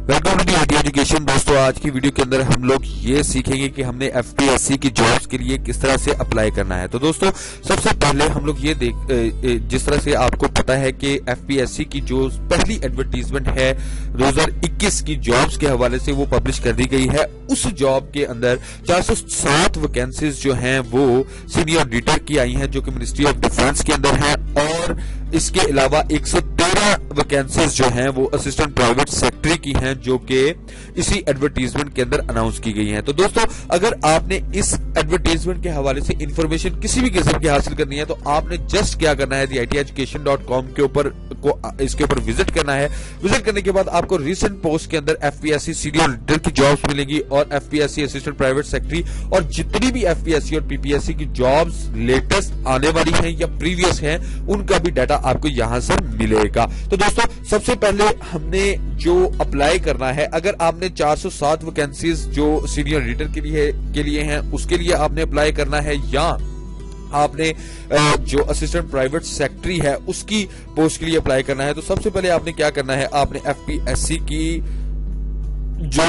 Welcome to the IT education. दोस्तों, आज की वीडियो के अंदर हम लोग ये सीखेंगे कि हमने एफपीएससी की जॉब्स के लिए किस तरह से अप्लाई करना है। तो दोस्तों, सबसे पहले हम लोग ये जिस तरह से आपको पता है कि एफपीएससी की जो पहली एडवर्टीजमेंट है 2021 की जॉब्स के हवाले से वो पब्लिश कर दी गई है। उस जॉब के अंदर 407 वैकेंसीज जो हैं वो सीनियर ऑडिटर की आई हैं, जो कि मिनिस्ट्री ऑफ डिफेंस के अंदर है, और इसके अलावा 113 वैकेंसीज जो हैं वो असिस्टेंट प्राइवेट सेक्रेटरी की हैं, जो कि इसी एडवर्टीजमेंट के अंदर अनाउंस की गई हैं। तो दोस्तों, अगर आपने इस एडवर्टीजमेंट के हवाले से इंफॉर्मेशन किसी भी किस्म की हासिल करनी है तो आपने जस्ट क्या करना है, theitieducation.com के ऊपर इसके ऊपर विजिट करना है। विजिट करने के बाद आपको रिसेंट पोस्ट के अंदर एफपीएससी सीनियर ऑडिटर की जॉब्स मिलेंगी और एफपीएससी असिस्टेंट प्राइवेट सेक्रेटरी और जितनी भी एफपीएससी और पीपीएससी की जॉब्स लेटेस्ट आने वाली हैं या प्रीवियस हैं उनका भी डाटा आपको यहां से मिलेगा। तो दोस्तों, सबसे पहले हमने जो अप्लाई करना है, अगर आपने 407 वैकेंसीज जो सीनियर ऑडिटर के लिए हैं उसके लिए आपने अप्लाई करना है, या आपने जो असिस्टेंट प्राइवेट सेक्रेटरी है उसकी पोस्ट के लिए अप्लाई करना है, तो सबसे पहले आपने क्या करना है, आपने एफपीएससी की जो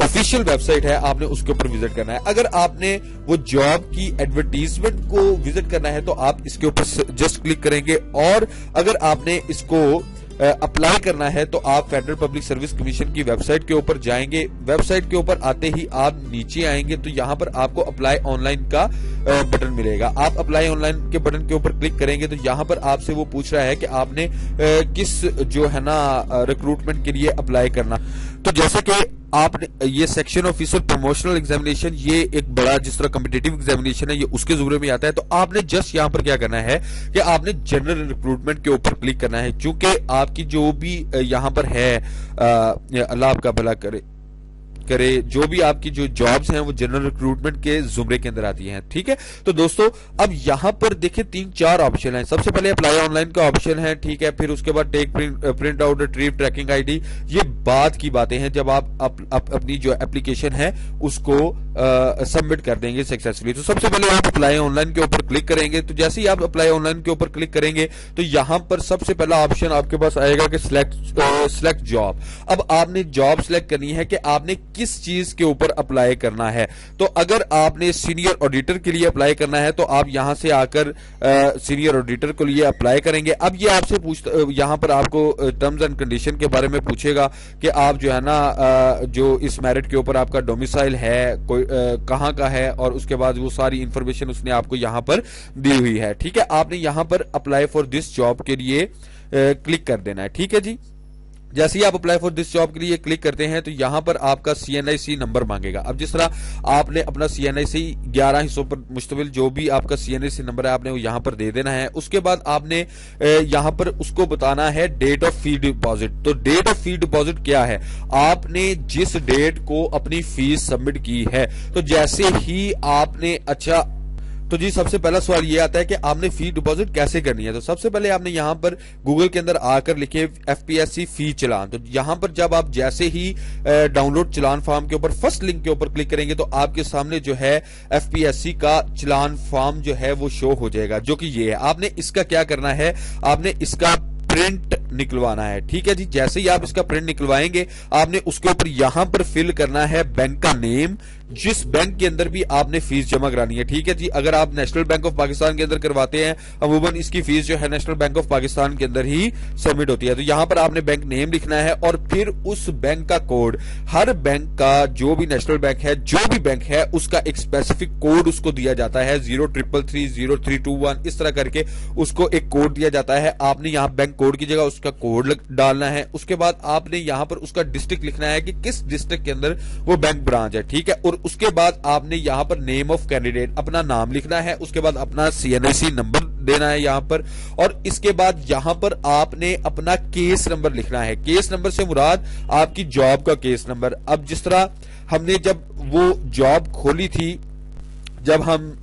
ऑफिशियल वेबसाइट है आपने उसके ऊपर विजिट करना है। अगर आपने वो जॉब की एडवर्टीजमेंट को विजिट करना है तो आप इसके ऊपर जस्ट क्लिक करेंगे, और अगर आपने इसको अप्लाई करना है तो आप फेडरल पब्लिक सर्विस कमीशन की वेबसाइट के ऊपर जाएंगे। वेबसाइट के ऊपर आते ही आप नीचे आएंगे तो यहां पर आपको अप्लाई ऑनलाइन का बटन मिलेगा। आप अप्लाई ऑनलाइन के बटन के ऊपर क्लिक करेंगे तो यहां पर आपसे वो पूछ रहा है कि आपने किस जो है ना रिक्रूटमेंट के लिए अप्लाई करना। तो जैसे कि आपने ये सेक्शन ऑफिसर प्रमोशनल एग्जामिनेशन, ये एक बड़ा जिस तरह कॉम्पिटिटिव एग्जामिनेशन है, ये उसके जुमरे में आता है। तो आपने जस्ट यहां पर क्या करना है कि आपने जनरल रिक्रूटमेंट के ऊपर क्लिक करना है, क्योंकि आपकी जो भी यहां पर है अल्लाह आपका भला करे जो भी आपकी जो जॉब्स हैं वो जनरल रिक्रूटमेंट के जुमरे के अंदर आती हैं। ठीक है, तो दोस्तों अब यहां पर देखिए 3-4 ऑप्शन हैं। सबसे पहले अप्लाई ऑनलाइन का ऑप्शन है, ठीक है, फिर उसके बाद take print out retrieve tracking ID. ये बाद की बातें हैं जब आप अपनी जो एप्लीकेशन है उसको सबमिट कर देंगे सक्सेसफुली। तो सबसे पहले आप अप्लाई ऑनलाइन के ऊपर क्लिक करेंगे। तो जैसे ही आप अप्लाई ऑनलाइन के ऊपर क्लिक करेंगे तो यहां पर सबसे पहला ऑप्शन आपके पास आएगा कि सिलेक्ट जॉब। अब आपने जॉब सिलेक्ट करनी है कि आपने किस चीज के ऊपर अप्लाई करना है। तो अगर आपने सीनियर ऑडिटर के लिए अप्लाई करना है तो आप यहां से आकर सीनियर ऑडिटर के लिए अप्लाई करेंगे। अब ये आपसे यहां पर आपको टर्म्स एंड कंडीशन के बारे में पूछेगा कि आप जो है ना जो इस मेरिट के ऊपर आपका डोमिसाइल है कोई कहां का है, और उसके बाद वो सारी इंफॉर्मेशन उसने आपको यहां पर दी हुई है। ठीक है, आपने यहां पर अप्लाई फॉर दिस जॉब के लिए क्लिक कर देना है। ठीक है जी, जैसे ही आप अप्लाई फॉर दिस जॉब के लिए क्लिक करते हैं तो यहां पर आपका सीएनआईसी नंबर मांगेगा। अब जिस तरह आपने अपना सीएनआईसी 11 हिस्सों पर मुश्तमिल जो भी आपका सीएनआईसी नंबर है आपने वो यहां पर दे देना है। उसके बाद आपने यहां पर उसको बताना है डेट ऑफ फी डिपॉजिट। तो डेट ऑफ फी डिपॉजिट क्या है, आपने जिस डेट को अपनी फीस सबमिट की है, तो जैसे ही आपने तो जी सबसे पहला सवाल ये आता है कि आपने फी डिपॉजिट कैसे करनी है। तो सबसे पहले आपने यहां पर गूगल के अंदर आकर लिखे एफपीएससी फी चलान। तो यहां पर जब आप जैसे ही डाउनलोड चलान फॉर्म के ऊपर फर्स्ट लिंक के ऊपर क्लिक करेंगे तो आपके सामने जो है एफपीएससी का चलान फॉर्म जो है वो शो हो जाएगा, जो कि ये है। आपने इसका क्या करना है, आपने इसका प्रिंट निकलवाना है। ठीक है जी, जैसे ही आप इसका प्रिंट निकलवाएंगे आपने उसके ऊपर यहां पर फिल करना है बैंक का नेम, जिस बैंक के अंदर भी आपने फीस जमा करानी है। ठीक है जी, अगर आप नेशनल बैंक ऑफ पाकिस्तान के अंदर करवाते हैं, अमूमन इसकी फीस जो है नेशनल बैंक ऑफ पाकिस्तान के अंदर ही सबमिट होती है। तो यहां पर आपने बैंक नेम लिखना है और फिर उस बैंक का कोड, हर बैंक का जो भी नेशनल बैंक है, जो भी बैंक है उसका एक स्पेसिफिक कोड उसको दिया जाता है, 0333 0321 इस तरह करके उसको एक कोड दिया जाता है। आपने यहां बैंक कोड की जगह उसका कोड डालना है। उसके बाद आपने यहां पर उसका डिस्ट्रिक्ट लिखना है कि किस डिस्ट्रिक्ट के अंदर वो बैंक ब्रांच है। ठीक है, और उसके बाद आपने यहां पर नेम ऑफ कैंडिडेट अपना नाम लिखना है, उसके बाद अपना सीएनआईसी नंबर देना है यहां पर, और इसके बाद यहां पर आपने अपना केस नंबर लिखना है। केस नंबर से मुराद आपकी जॉब का केस नंबर। अब जिस तरह हमने जब वो जॉब खोली थी, जब हम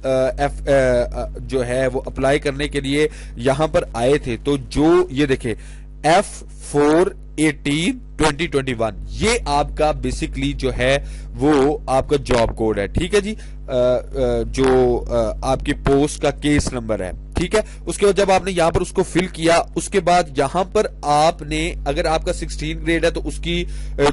जो है वो अप्लाई करने के लिए यहां पर आए थे, तो जो ये देखे F418-2021 ये आपका बेसिकली जो है वो आपका जॉब कोड है। ठीक है जी, जो आपकी पोस्ट का केस नंबर है, ठीक है। उसके बाद जब आपने यहां पर उसको फिल किया, उसके बाद यहां पर आपने, अगर आपका 16 ग्रेड है तो उसकी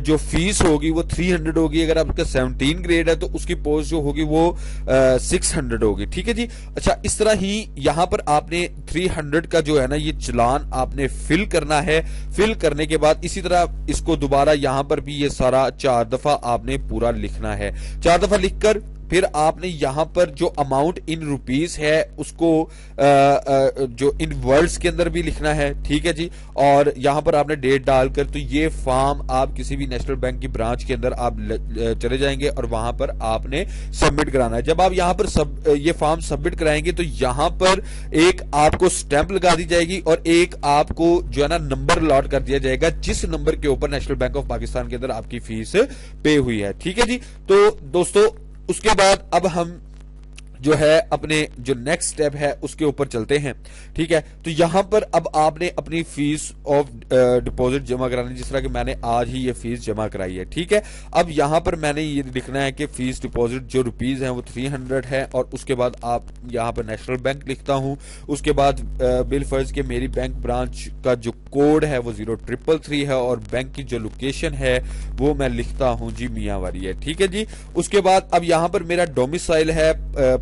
जो फीस होगी वो 300 होगी, अगर आपका 17 ग्रेड है तो उसकी पोस्ट जो होगी वो 600 होगी, ठीक है जी। अच्छा, इस तरह ही यहां पर आपने 300 का जो है ना ये चालान आपने फिल करना है। फिल करने के बाद इसी तरह इसको दोबारा यहां पर भी ये सारा 4 दफा आपने पूरा लिखना है। 4 दफा लिखकर फिर आपने यहां पर जो अमाउंट इन रुपीस है उसको जो इन वर्ड्स के अंदर भी लिखना है, ठीक है जी। और यहां पर आपने डेट डालकर, तो ये फॉर्म आप किसी भी नेशनल बैंक की ब्रांच के अंदर आप चले जाएंगे और वहां पर आपने सबमिट कराना है। जब आप यहां पर ये फॉर्म सबमिट कराएंगे तो यहां पर एक आपको स्टैंप लगा दी जाएगी और एक आपको जो है ना नंबर अलॉट कर दिया जाएगा, जिस नंबर के ऊपर नेशनल बैंक ऑफ पाकिस्तान के अंदर आपकी फीस पे हुई है, ठीक है जी। तो दोस्तों उसके बाद अब हम जो है अपने जो नेक्स्ट स्टेप है उसके ऊपर चलते हैं, ठीक है। तो यहां पर अब आपने अपनी फीस ऑफ डिपॉजिट जमा करानी, जिस तरह कि मैंने आज ही ये फीस जमा कराई है, ठीक है। अब यहां पर मैंने ये लिखना है कि फीस डिपॉजिट जो रुपीज है वो 300 है, और उसके बाद आप यहां पर नेशनल बैंक लिखता हूं। उसके बाद बिल फर्ज के मेरी बैंक ब्रांच का जो कोड है वो 0333 है, और बैंक की जो लोकेशन है वो मैं लिखता हूं जी मियांवारी है, ठीक है जी। उसके बाद अब यहां पर मेरा डोमिसाइल है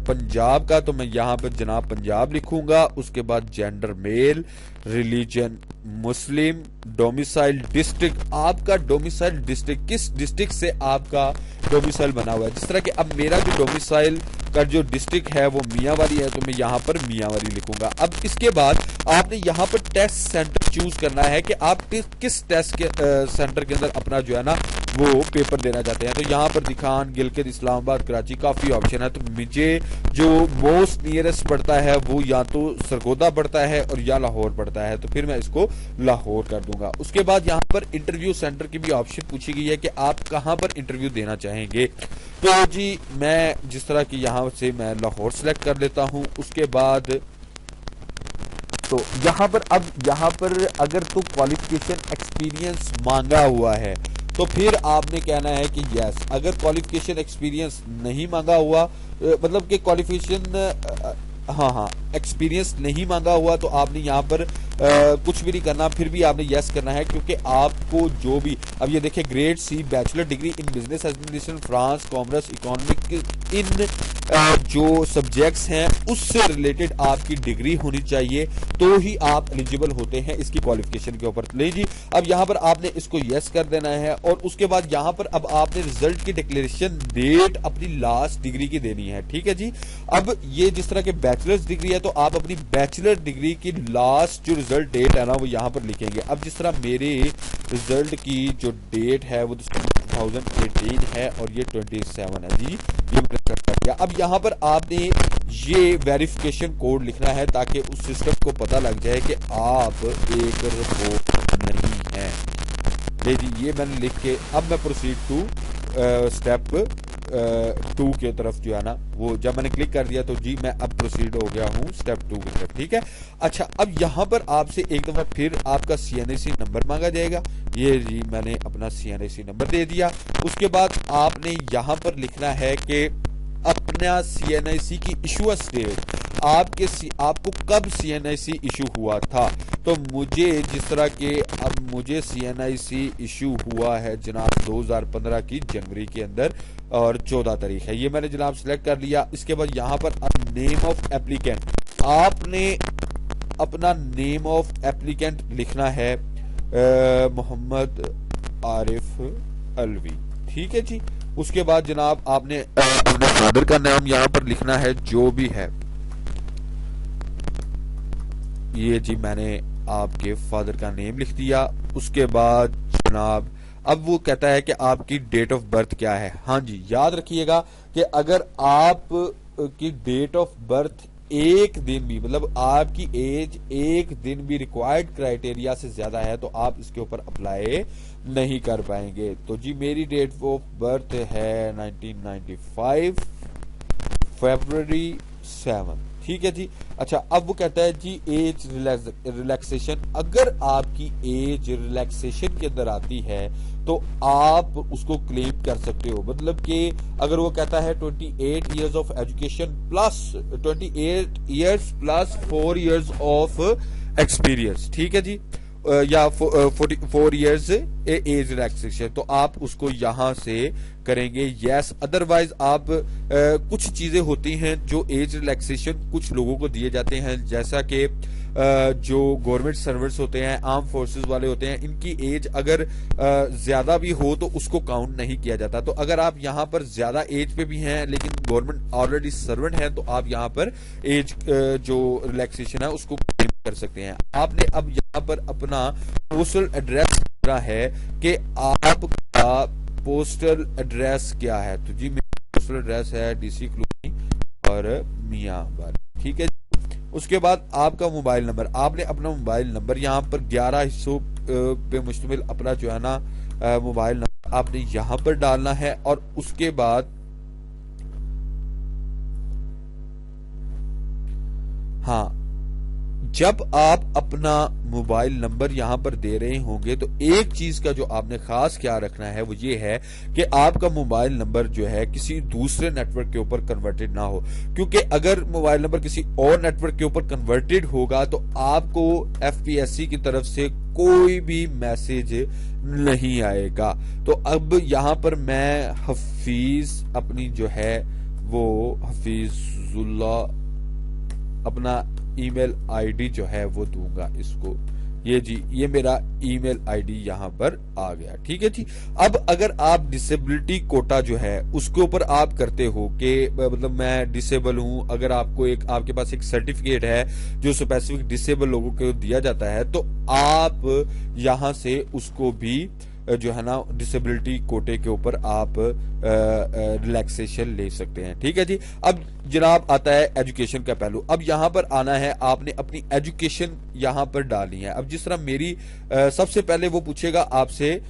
पंजाब का, तो मैं यहां पर जनाब पंजाब लिखूंगा। उसके बाद जेंडर मेल, रिलीजन मुस्लिम, डोमिसाइल डिस्ट्रिक्ट, आपका डोमिसाइल डिस्ट्रिक्ट किस डिस्ट्रिक्ट से आपका डोमिसाइल बना हुआ है। जिस तरह कि अब मेरा जो डोमिसाइल का जो डिस्ट्रिक्ट है वो मियांवारी है, तो मैं यहां पर मियांवारी लिखूंगा। अब इसके बाद आपने यहां पर टेस्ट सेंटर चूज करना है कि आप किस टेस्ट के सेंटर के अंदर अपना जो है ना वो पेपर देना चाहते हैं। तो यहां पर दिखान, गिलगित, इस्लामाबाद, कराची, काफी ऑप्शन है। तो मुझे जो मोस्ट नियरेस्ट पड़ता है वो या तो सरगोदा पड़ता है और या लाहौर पड़ता है, तो फिर मैं इसको लाहौर कर दूंगा। उसके बाद यहां पर इंटरव्यू सेंटर की भी ऑप्शन पूछी गई है कि आप कहां पर इंटरव्यू देना चाहेंगे। तो जी मैं जिस तरह की यहां से मैं लाहौर सेलेक्ट कर लेता हूं। उसके बाद तो यहां पर अब यहां पर अगर तो क्वालिफिकेशन एक्सपीरियंस मांगा हुआ है तो फिर आपने कहना है कि यस। अगर क्वालिफिकेशन एक्सपीरियंस नहीं मांगा हुआ, मतलब कि क्वालिफिकेशन हाँ एक्सपीरियंस नहीं मांगा हुआ, तो आपने यहाँ पर कुछ भी नहीं करना, फिर भी आपने यस करना है, क्योंकि आपको जो भी अब ये देखिए grade C bachelor degree in business administration France commerce economic इन जो सब्जेक्ट्स हैं उससे रिलेटेड आपकी डिग्री होनी चाहिए, तो ही आप एलिजिबल होते हैं इसकी क्वालिफिकेशन के ऊपर। ले जी, अब यहाँ पर आपने इसको यस कर देना है, और उसके बाद यहाँ पर अब आपने रिजल्ट की डिक्लेरेशन डेट अपनी लास्ट डिग्री की देनी है, ठीक है जी। अब ये जिस तरह के बैचलर्स डिग्री है तो आप अपनी बैचलर डिग्री की लास्ट जो रिजल्ट डेट है ना वो यहाँ पर लिखेंगे। अब जिस तरह मेरे रिजल्ट की जो डेट है वो 2018 है और ये 27 है जी, ये मैंने सेट कर दिया। अब यहाँ पर आपने ये वेरिफिकेशन कोड लिखना है ताकि उस सिस्टम को पता लग जाए कि आप एक रिपोर्ट नहीं है। जी ये मैंने लिख के अब मैं प्रोसीड टू स्टेप 2 की तरफ जो है ना वो जब मैंने क्लिक कर दिया तो जी मैं अब प्रोसीड हो गया हूं स्टेप 2 की तरफ, ठीक है। अच्छा, अब यहां पर आपसे एक दफा फिर आपका CNIC नंबर मांगा जाएगा। ये जी मैंने अपना CNIC नंबर दे दिया। उसके बाद आपने यहां पर लिखना है कि अपना CNIC की इशुअस डेट, आपको कब CNIC इशू हुआ था। तो मुझे जिस तरह के अब मुझे CNIC इशू हुआ है जनाब 2015 की जनवरी के अंदर और 14 तारीख है, ये मैंने जनाब सिलेक्ट कर लिया। इसके बाद यहाँ पर अब नेम ऑफ एप्लीकेंट, आपने अपना नेम ऑफ एप्लीकेंट लिखना है मोहम्मद आरिफ अलवी, ठीक है जी। उसके बाद जनाब आपने अपने फादर का नाम यहाँ पर लिखना है जो भी है। ये जी मैंने आपके फादर का नेम लिख दिया। उसके बाद जनाब अब वो कहता है कि आपकी डेट ऑफ बर्थ क्या है। हाँ जी, याद रखिएगा कि अगर आप की डेट ऑफ बर्थ एक दिन भी, मतलब आपकी एज एक दिन भी रिक्वायर्ड क्राइटेरिया से ज्यादा है तो आप इसके ऊपर अप्लाई नहीं कर पाएंगे। तो जी मेरी डेट ऑफ बर्थ है 1995 फरवरी 7, ठीक है जी। अच्छा, अब वो कहता है जी एज रिलैक्सेशन। अगर आपकी एज रिलैक्सेशन के अंदर आती है तो आप उसको क्लेम कर सकते हो। मतलब कि अगर वो कहता है 28 years of education plus 28 years plus 4 years of experience, ठीक है जी, या 44 इयर्स एज रिलैक्सेशन, तो आप उसको यहां से करेंगे यस। अदरवाइज आप कुछ चीजें होती हैं जो एज रिलैक्सेशन कुछ लोगों को दिए जाते हैं, जैसा कि जो गवर्नमेंट सर्वेंट्स होते हैं, आर्म फोर्सेस वाले होते हैं, इनकी एज अगर ज्यादा भी हो तो उसको काउंट नहीं किया जाता। तो अगर आप यहाँ पर ज्यादा एज पे भी हैं लेकिन गवर्नमेंट ऑलरेडी सर्वेंट है तो आप यहाँ पर एज जो रिलैक्सेशन है उसको क्लेम कर सकते हैं। आपने अब यहाँ पर अपना पोस्टल एड्रेस रहा है कि आपका पोस्टल एड्रेस क्या है। तो जी मेरा पोस्टल एड्रेस है डीसी कॉलोनी और मियांबार, ठीक है। उसके बाद आपका मोबाइल नंबर, आपने अपना मोबाइल नंबर यहाँ पर 11 हिस्सों पे मुश्तमिल अपना जो है ना मोबाइल नंबर आपने यहाँ पर डालना है। और उसके बाद हाँ, जब आप अपना मोबाइल नंबर यहां पर दे रहे होंगे तो एक चीज का जो आपने खास ख्याल रखना है वो ये है कि आपका मोबाइल नंबर जो है किसी दूसरे नेटवर्क के ऊपर कन्वर्टेड ना हो, क्योंकि अगर मोबाइल नंबर किसी और नेटवर्क के ऊपर कन्वर्टेड होगा तो आपको एफपीएससी की तरफ से कोई भी मैसेज नहीं आएगा। तो अब यहां पर मैं हफीज अपनी जो है वो हफीजुल्ला अपना ईमेल आईडी जो है वो दूंगा इसको। ये जी, ये मेरा ईमेल आईडी यहां पर आ गया, ठीक है जी। अब अगर आप डिसेबिलिटी कोटा जो है उसके ऊपर आप करते हो कि मतलब मैं डिसेबल हूं, अगर आपको आपके पास एक सर्टिफिकेट है जो स्पेसिफिक डिसेबल लोगों को दिया जाता है तो आप यहां से उसको भी जो है ना डिसेबिलिटी कोटे के ऊपर आप रिलैक्सेशन ले सकते हैं, ठीक है जी। अब जनाब आता है एजुकेशन का पहलू। अब यहां पर आना है, आपने अपनी एजुकेशन यहां पर डालनी है। अब जिस तरह मेरी सबसे पहले वो पूछेगा आपसे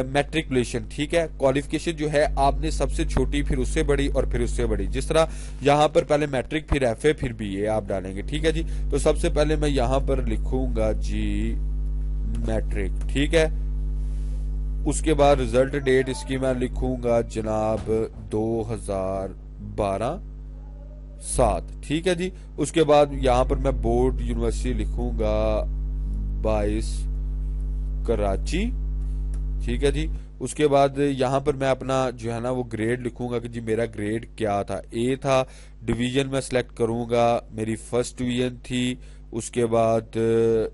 मैट्रिकुलेशन, ठीक है। क्वालिफिकेशन जो है आपने सबसे छोटी, फिर उससे बड़ी और फिर उससे बड़ी। जिस तरह यहां पर पहले मैट्रिक, फिर एफए, फिर बीए आप डालेंगे, ठीक है जी। तो सबसे पहले मैं यहां पर लिखूंगा जी मैट्रिक, ठीक है। उसके बाद रिजल्ट डेट इसकी मैं लिखूंगा जनाब 2012/7, ठीक है जी। उसके बाद यहां पर मैं बोर्ड यूनिवर्सिटी लिखूंगा 22 कराची, ठीक है जी। उसके बाद यहां पर मैं अपना जो है ना वो ग्रेड लिखूंगा कि जी मेरा ग्रेड क्या था, ए था। डिवीजन में सिलेक्ट करूंगा, मेरी फर्स्ट डिवीजन थी। उसके बाद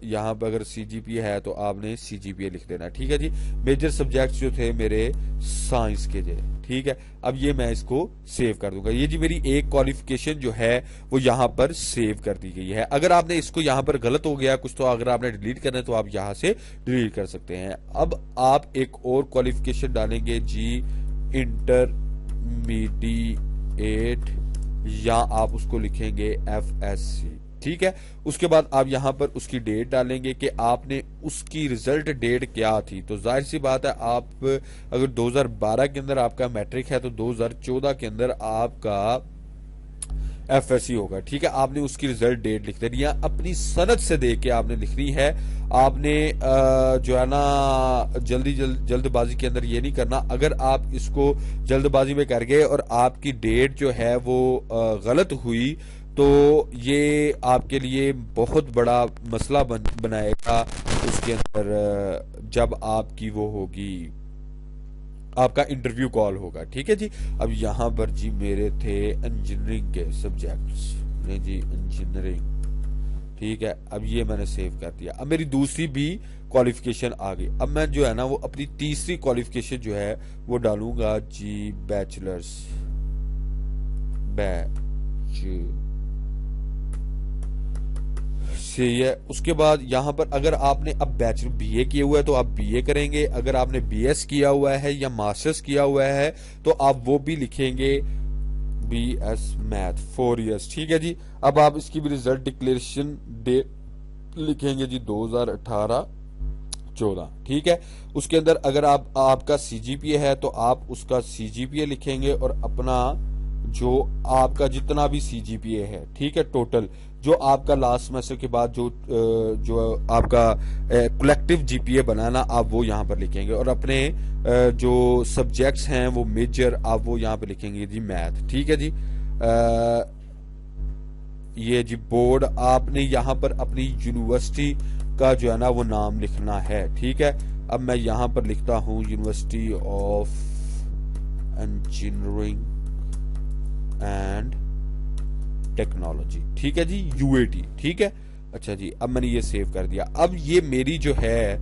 यहाँ पर अगर सीजीपीए है तो आपने सीजीपीए लिख देना, ठीक है जी। मेजर सब्जेक्ट्स जो थे मेरे साइंस के थे, ठीक है। अब ये मैं इसको सेव कर दूंगा। ये जी मेरी एक क्वालिफिकेशन जो है वो यहाँ पर सेव कर दी गई है। अगर आपने इसको यहाँ पर गलत हो गया कुछ तो अगर आपने डिलीट करना है तो आप यहाँ से डिलीट कर सकते हैं। अब आप एक और क्वालिफिकेशन डालेंगे जी इंटरमीडिएट, या आप उसको लिखेंगे एफएससी, ठीक है। उसके बाद आप यहां पर उसकी डेट डालेंगे कि आपने उसकी रिजल्ट डेट क्या थी। तो जाहिर सी बात है आप अगर 2012 के अंदर आपका मैट्रिक है तो 2014 के अंदर आपका एफएससी होगा, ठीक है। आपने उसकी रिजल्ट डेट लिख देनी है, अपनी सनद से देख के आपने लिखनी है। आपने जो है ना जल्दबाजी के अंदर ये नहीं करना। अगर आप इसको जल्दबाजी में कर गए और आपकी डेट जो है वो गलत हुई तो ये आपके लिए बहुत बड़ा मसला बनाएगा उसके अंदर जब आपकी वो होगी, आपका इंटरव्यू कॉल होगा, ठीक है जी। अब यहां पर जी मेरे थे इंजीनियरिंग के सब्जेक्ट्स, नहीं जी इंजीनियरिंग, ठीक है। अब ये मैंने सेव कर दिया। अब मेरी दूसरी भी क्वालिफिकेशन आ गई। अब मैं जो है ना वो अपनी तीसरी क्वालिफिकेशन जो है वो डालूंगा जी बैचलर्स, सही है। उसके बाद यहां पर अगर आपने अब बैचलर बीए किया हुआ है तो आप बीए करेंगे, अगर आपने बीएस किया हुआ है या मास्टर्स किया हुआ है तो आप वो भी लिखेंगे बीएस मैथ 4 इयर्स, ठीक है जी। अब आप इसकी भी रिजल्ट डिक्लेरेशन डेट लिखेंगे जी 2018-14, ठीक है। उसके अंदर अगर आपका सीजीपीए है तो आप उसका सीजीपीए लिखेंगे और अपना जो आपका जितना भी CGPA है, ठीक है, टोटल जो आपका लास्ट सेमेस्टर के बाद जो आपका कलेक्टिव GPA बना ना, आप वो यहाँ पर लिखेंगे। और अपने जो सब्जेक्ट्स हैं वो मेजर आप वो यहाँ पे लिखेंगे जी, मैथ, ठीक है जी। ये जी बोर्ड, आपने यहाँ पर अपनी यूनिवर्सिटी का जो है ना वो नाम लिखना है, ठीक है। अब मैं यहाँ पर लिखता हूँ university of engineering and technology, ठीक है जी, UAT, ठीक है। अच्छा जी, अब मैंने ये सेव कर दिया। अब ये मेरी जो है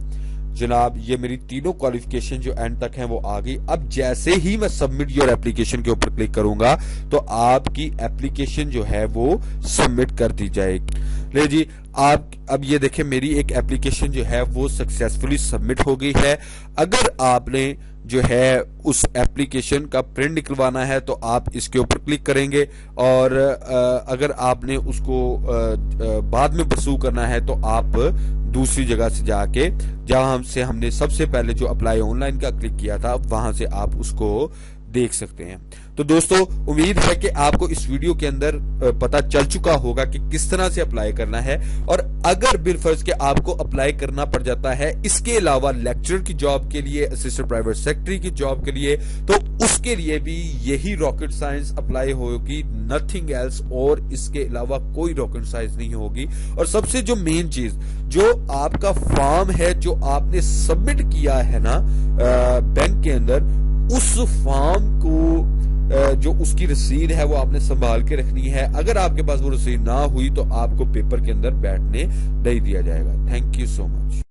जनाब, ये मेरी तीनों क्वालिफिकेशन जो एंड तक हैं वो आ गई। अब जैसे ही मैं सबमिट योर एप्लीकेशन के ऊपर क्लिक करूंगा तो आपकी एप्लीकेशन जो है वो सबमिट कर दी जाएगी। ले जी, आप अब ये देखें, मेरी एक एप्लीकेशन जो है वो सक्सेसफुली सबमिट हो गई है। अगर आपने जो है उस एप्लीकेशन का प्रिंट निकलवाना है तो आप इसके ऊपर क्लिक करेंगे, और अगर आपने उसको बाद में परस्यू करना है तो आप दूसरी जगह से जाके, जहां से हमने सबसे पहले जो अप्लाई ऑनलाइन का क्लिक किया था, वहां से आप उसको देख सकते हैं। तो दोस्तों, उम्मीद है कि आपको इस वीडियो के अंदर पता चल चुका होगा कि किस तरह से अप्लाई करना है। और अगर बिलफर्ज के आपको अप्लाई करना पड़ जाता है इसके अलावा लेक्चरर की जॉब के लिए, असिस्टेंट प्राइवेट सेक्रेटरी की जॉब के लिए, तो उसके लिए भी यही रॉकेट साइंस अप्लाई होगी, नथिंग एल्स। और इसके अलावा कोई रॉकेट साइंस नहीं होगी। और सबसे जो मेन चीज, जो आपका फॉर्म है जो आपने सबमिट किया है ना बैंक के अंदर, उस फॉर्म को जो उसकी रसीद है वो आपने संभाल के रखनी है। अगर आपके पास वो रसीद ना हुई तो आपको पेपर के अंदर बैठने नहीं दिया जाएगा। Thank you so much.